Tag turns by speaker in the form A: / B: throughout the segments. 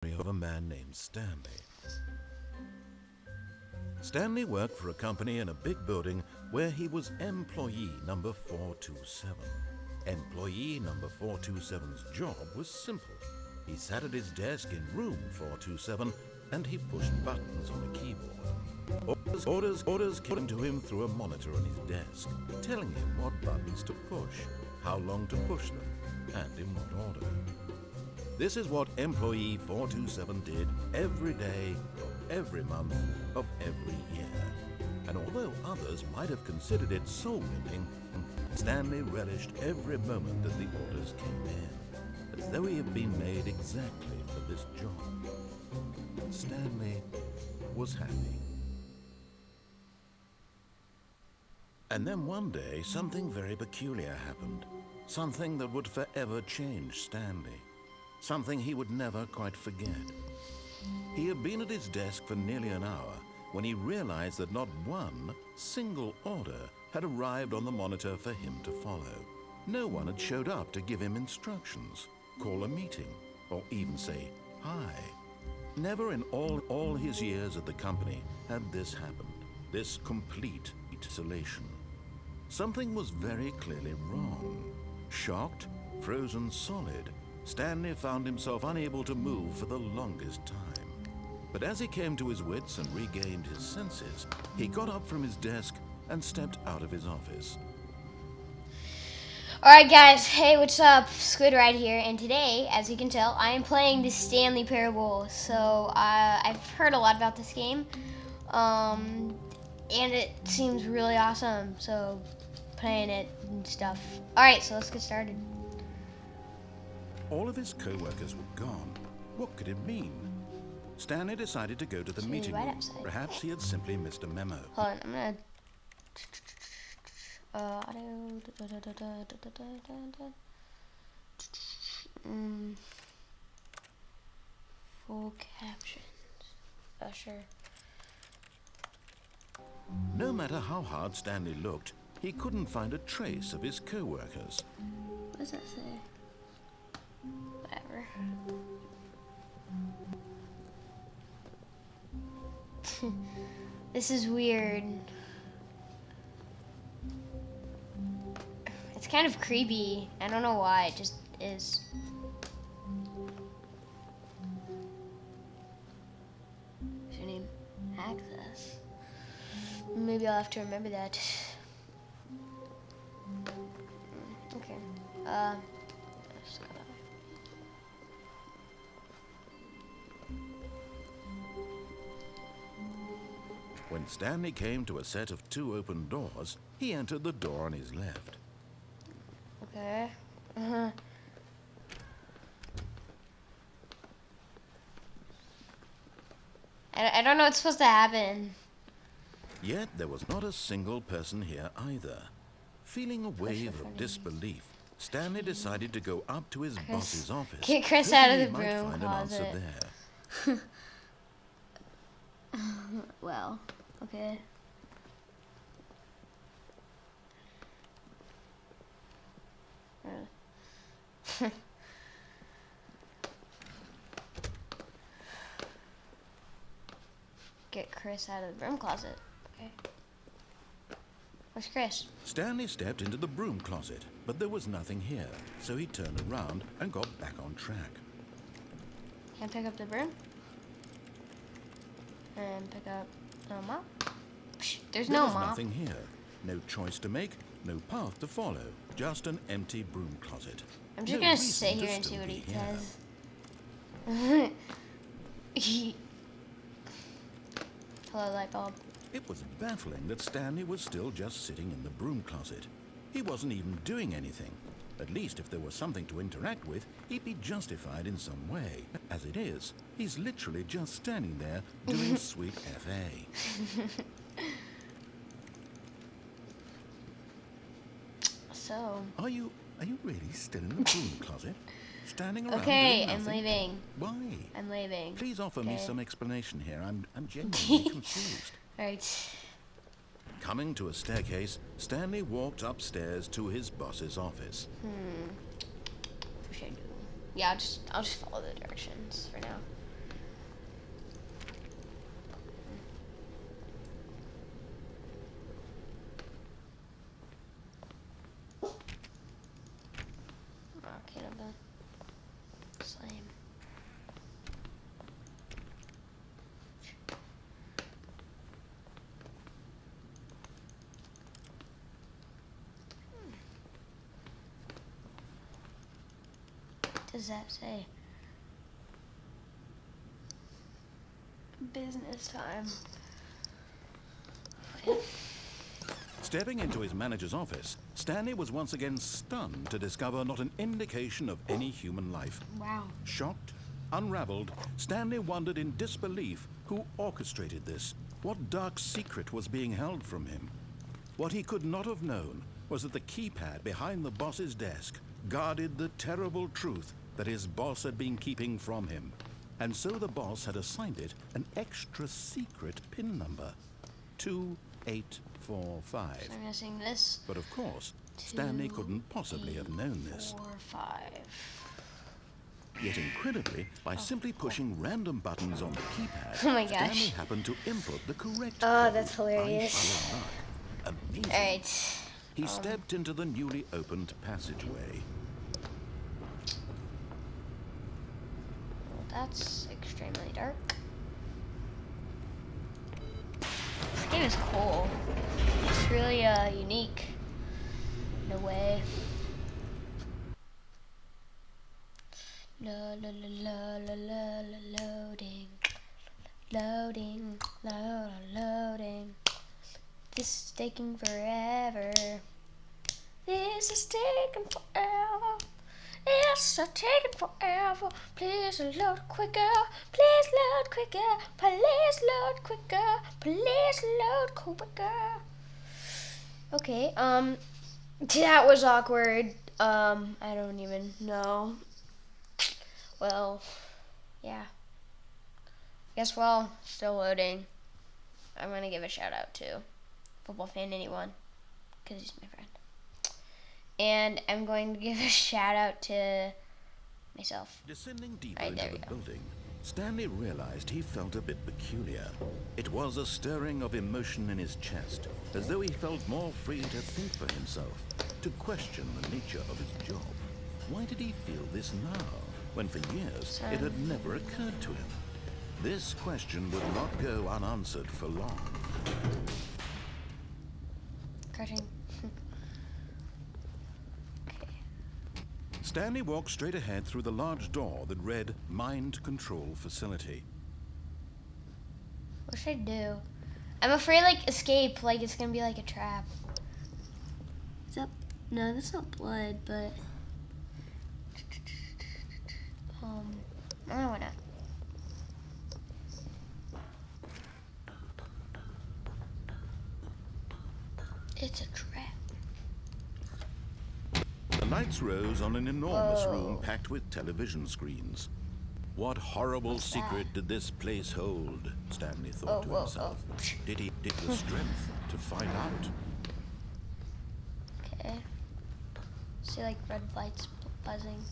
A: of a man named Stanley. Stanley worked for a company in a big building where he was employee number 427. Employee number 427's job was simple. He sat at his desk in room 427 and he pushed buttons on a keyboard. Orders came to him through a monitor on his desk, telling him what buttons to push, how long to push them, and in what order. This is what employee 427 did every day of every month of every year. And although others might have considered it soul-winning, Stanley relished every moment that the orders came in, as though he had been made exactly for this job. Stanley was happy. And then one day, something very peculiar happened. Something that would forever change Stanley. Something he would never quite forget. He had been at his desk for nearly an hour when he realized that not one single order had arrived on the monitor for him to follow. No one had showed up to give him instructions, call a meeting, or even say hi. Never in all his years at the company had this happened, this complete isolation. Something was very clearly wrong. Shocked, frozen solid, Stanley found himself unable to move for the longest time. But as he came to his wits and regained his senses, he got up from his desk and stepped out of his office.
B: Alright guys, hey, what's up? Squid right here, and today, as you can tell, I am playing the Stanley Parable. So, I've heard a lot about this game, and it seems really awesome, so playing it and stuff. Alright, so let's get started.
A: All of his co-workers were gone. What could it mean? Stanley decided to go to the meeting room. Perhaps he had simply missed a memo.
B: Hold on, I'm gonna... full captions. Sure.
A: No matter how hard Stanley looked, he couldn't find a trace of his co-workers.
B: What does that say? Whatever. This is weird. It's kind of creepy. I don't know why, it just is. Username access. Maybe I'll have to remember that. Okay. Just gotta...
A: When Stanley came to a set of 2 open doors, he entered the door on his left.
B: Okay. I don't know what's supposed to happen.
A: Yet there was not a single person here either. Feeling a wave of disbelief, Stanley decided to go up to his boss's office.
B: Get Chris out of the
A: He might
B: broom
A: find an answer
B: closet.
A: there.
B: Well, okay. Get Chris out of the broom closet. Okay. Where's Chris?
A: Stanley stepped into the broom closet, but there was nothing here, so he turned around and got back on track.
B: Can't pick up the broom? And pick up the mop? Psh, there's no
A: was
B: mop.
A: Nothing here. No choice to make, no path to follow. Just an empty broom closet.
B: I'm just
A: No
B: gonna
A: reason
B: sit
A: to
B: here and see
A: still
B: what
A: be
B: he says. Hello, light bulb.
A: It was baffling that Stanley was still just sitting in the broom closet. He wasn't even doing anything. At least if there was something to interact with, he'd be justified in some way. As it is, he's literally just standing there doing sweet FA.
B: So.
A: Are you really still in the broom closet? Standing around
B: Okay,
A: doing
B: I'm
A: nothing?
B: leaving.
A: Why?
B: I'm leaving.
A: Please offer me
B: Okay.
A: some explanation here. I'm genuinely confused.
B: Alright.
A: Coming to a staircase, Stanley walked upstairs to his boss's office.
B: What should I do? Yeah, I'll just follow the directions for now. does that say? Business time. Okay.
A: Stepping into his manager's office, Stanley was once again stunned to discover not an indication of any human life.
B: Wow.
A: Shocked, unraveled, Stanley wondered in disbelief who orchestrated this. What dark secret was being held from him? What he could not have known was that the keypad behind the boss's desk guarded the terrible truth that his boss had been keeping from him. And so the boss had assigned it an extra secret PIN number, 2845.
B: So I'm guessing this.
A: But of course, Stanley couldn't possibly have known this.
B: 4, 5.
A: Yet incredibly, by simply pushing random buttons on the keypad,
B: Oh my gosh.
A: Stanley happened to input the correct
B: Oh,
A: code
B: that's
A: by
B: hilarious.
A: sheer luck. Amazing.
B: Alright.
A: He stepped into the newly opened passageway.
B: Well, that's extremely dark. This game is cool. It's really unique in a way. La la la la la la la loading. Loading, loading. This is taking forever. This is taking forever. It's taking forever. Please load quicker. Please load quicker. Please load quicker. Please load quicker. Okay, that was awkward. I don't even know. Well, yeah. Guess well, still loading. I'm gonna give a shout out to Football Fan Anyone, because he's my friend. And I'm going to give a shout out to myself.
A: Descending deeper
B: Right, there
A: into
B: we
A: the
B: go.
A: building, Stanley realized he felt a bit peculiar. It was a stirring of emotion in his chest, as though he felt more free to think for himself, to question the nature of his job. Why did he feel this now, when for years it had never occurred to him? This question would not go unanswered for long.
B: Crushing. Okay.
A: Stanley walked straight ahead through the large door that read Mind Control Facility.
B: What should I do? I'm afraid, like, escape, like it's gonna be like a trap. Is that, no, that's not blood, but I don't know, why not? It's a trap.
A: The lights rose on an enormous
B: Whoa.
A: room packed with television screens. What horrible
B: What's
A: secret
B: that?
A: did this place hold? Stanley thought to
B: Whoa,
A: himself.
B: oh.
A: Did he get the strength to find out?
B: Okay. See, like, red lights buzzing.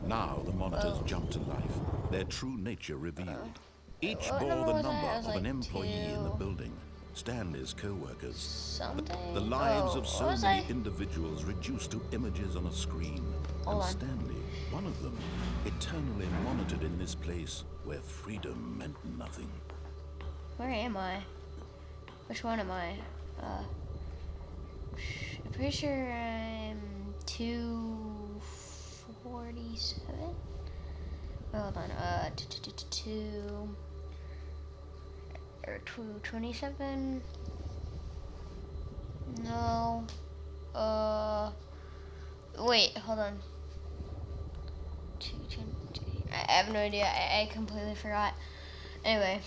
A: Now the monitors
B: Oh.
A: jumped to life, their true nature revealed. Each
B: What
A: bore
B: number
A: the
B: was
A: number
B: that? It was
A: of an
B: like
A: employee in the
B: 2.
A: building, Stanley's co-workers.
B: Something.
A: The lives
B: Oh,
A: of so
B: what was
A: many
B: I?
A: individuals reduced to images on a screen.
B: Hold
A: and
B: on.
A: Stanley, one of them, eternally monitored in this place where freedom meant nothing.
B: Where am I? Which one am I? I'm pretty sure I'm 247. Hold on. 227. No. Wait. Hold on. 220. I have no idea. I completely forgot. Anyway.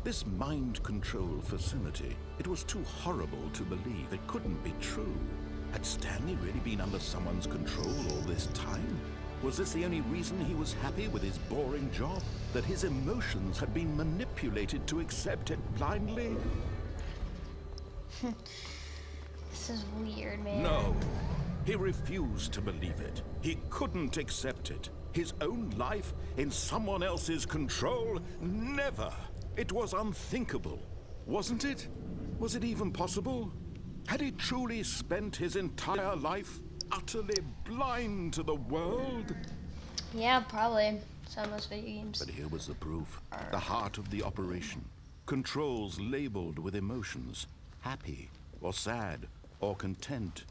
A: This mind control facility, it was too horrible to believe. It couldn't be true. Had Stanley really been under someone's control all this time? Was this the only reason he was happy with his boring job? That his emotions had been manipulated to accept it blindly?
B: This is weird, man.
A: No. He refused to believe it. He couldn't accept it. His own life in someone else's control? Never. It was unthinkable. Wasn't it? Was it even possible? Had he truly spent his entire life utterly blind to the world?
B: Yeah, probably. Some of those video games.
A: But here was the proof. The heart of the operation. Controls labeled with emotions. Happy, or sad, or content.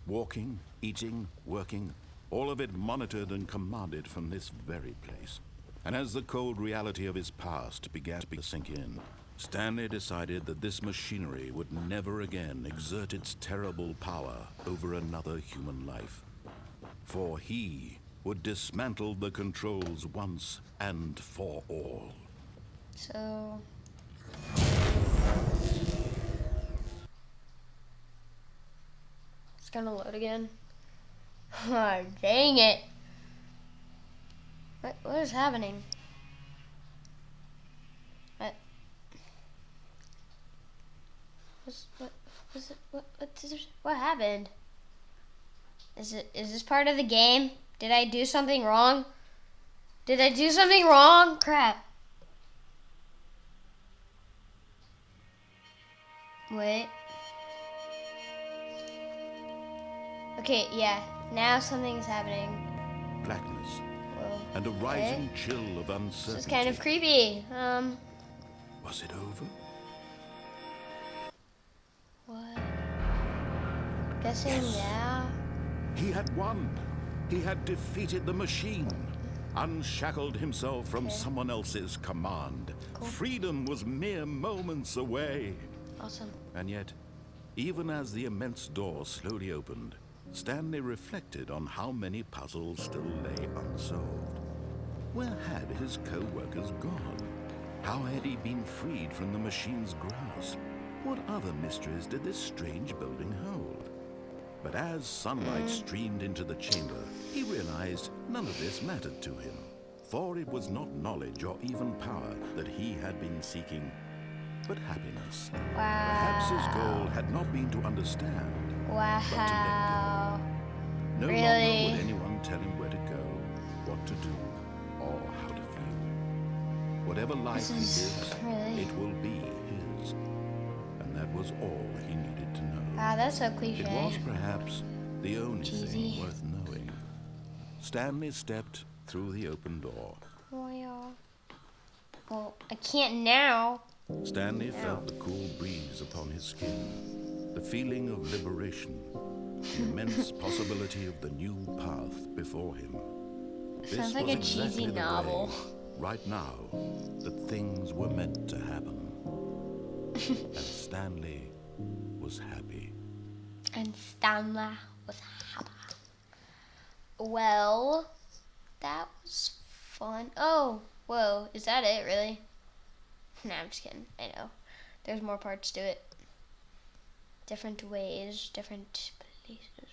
A: Walking, eating, working, all of it monitored and commanded from this very place. And as the cold reality of his past began to sink in, Stanley decided that this machinery would never again exert its terrible power over another human life. For he would dismantle the controls once and for all.
B: So... it's gonna load again. Oh, dang it. What is happening? What happened? Is this part of the game? Did I do something wrong? Did I do something wrong? Crap. Wait. Okay, yeah. Now something's happening.
A: Blackness.
B: Whoa.
A: And a rising chill of uncertainty.
B: This is kind of creepy.
A: Was it over?
B: What? Guessing
A: Yes.
B: now.
A: He had won. He had defeated the machine. Unshackled himself from someone else's command.
B: Cool.
A: Freedom was mere moments away.
B: Awesome.
A: And yet, even as the immense door slowly opened, Stanley reflected on how many puzzles still lay unsolved. Where had his co-workers gone? How had he been freed from the machine's grasp? What other mysteries did this strange building hold? But as sunlight streamed into the chamber, he realized none of this mattered to him. For it was not knowledge or even power that he had been seeking, but happiness.
B: Wow.
A: Perhaps his goal had not been to understand,
B: Wow.
A: but to let go. No
B: Really?
A: longer would anyone tell him where to go, what to do, or how to feel. Whatever life he lives,
B: really...
A: it will be his. And that was all he needed to know.
B: Wow, that's so cliche.
A: It was perhaps the only
B: Cheesy.
A: thing worth knowing. Stanley stepped through the open door.
B: Oh, yeah. Well, I can't now.
A: Stanley felt the cool breeze upon his skin, the feeling of liberation, the immense possibility of the new path before him.
B: Sounds like a cheesy
A: the
B: novel.
A: way, right now, that things were meant to happen. And Stanley was happy.
B: And Stanley was happy. Well, that was fun. Oh, whoa, is that it, really? Nah, I'm just kidding. I know. There's more parts to it. Different ways, different places.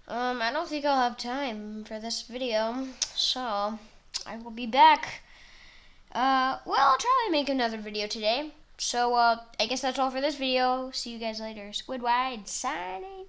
B: I don't think I'll have time for this video, so I will be back. Well, I'll try to make another video today. So, I guess that's all for this video. See you guys later. Squidwide signing